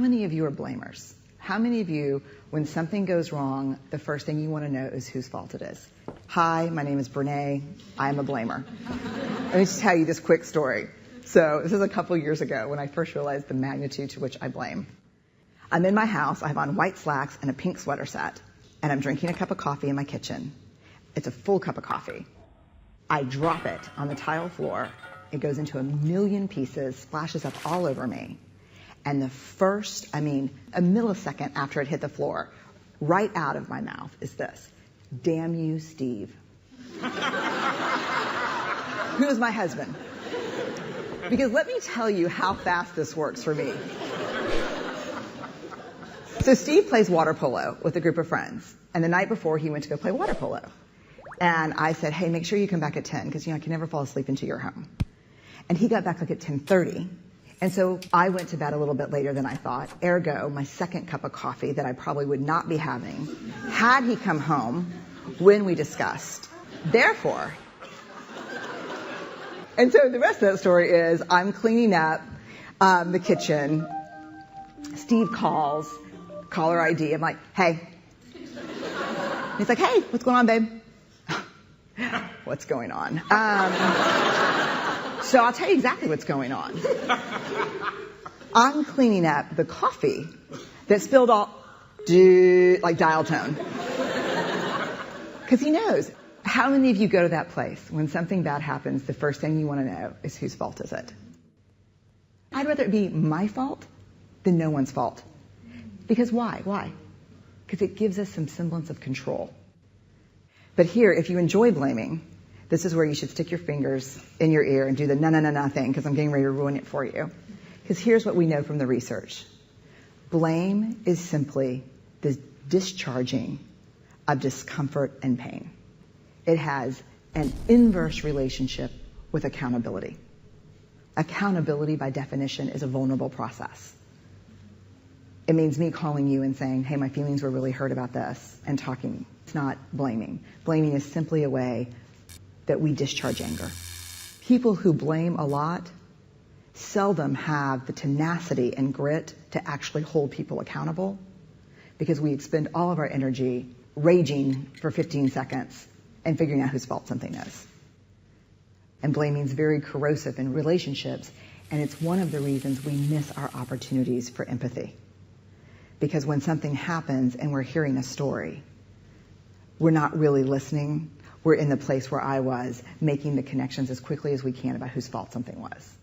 many of you are blamers? How many of you, when something goes wrong, the first thing you want to know is whose fault it is? Hi, my name is Brené. I am a blamer. Let me just tell you this quick story. So this is a couple years ago when I first realized the magnitude to which I blame. I'm in my house. I have on white slacks and a pink sweater set, and I'm drinking a cup of coffee in my kitchen. It's a full cup of coffee. I drop it on the tile floor. It goes into a million pieces, splashes up all over me. And the first, a millisecond after it hit the floor, right out of my mouth is this: damn you, Steve. Who is my husband? Because let me tell you how fast this works for me. So Steve plays water polo with a group of friends. And the night before, he went to go play water polo. And I said, hey, make sure you come back at 10, because I can never fall asleep until you're home. And he got back at 10:30. And so I went to bed a little bit later than I thought. Ergo, my second cup of coffee that I probably would not be having had he come home when we discussed. Therefore, and so the rest of that story is I'm cleaning up the kitchen. Steve calls, caller ID. I'm like, hey. He's like, hey, what's going on, babe? What's going on? So I'll tell you exactly what's going on. I'm cleaning up the coffee that spilled all, like dial tone. Because he knows. How many of you go to that place when something bad happens, the first thing you want to know is whose fault is it? I'd rather it be my fault than no one's fault. Because why? Why? Because it gives us some semblance of control. But here, if you enjoy blaming, this is where you should stick your fingers in your ear and do the na thing, because I'm getting ready to ruin it for you. Because here's what we know from the research. Blame is simply the discharging of discomfort and pain. It has an inverse relationship with accountability. Accountability, by definition, is a vulnerable process. It means me calling you and saying, hey, my feelings were really hurt about this, and talking. It's not blaming. Blaming is simply a way that we discharge anger. People who blame a lot seldom have the tenacity and grit to actually hold people accountable, because we expend all of our energy raging for 15 seconds and figuring out whose fault something is. And blaming is very corrosive in relationships, and it's one of the reasons we miss our opportunities for empathy. Because when something happens and we're hearing a story, we're not really listening. We're in the place where I was, making the connections as quickly as we can about whose fault something was.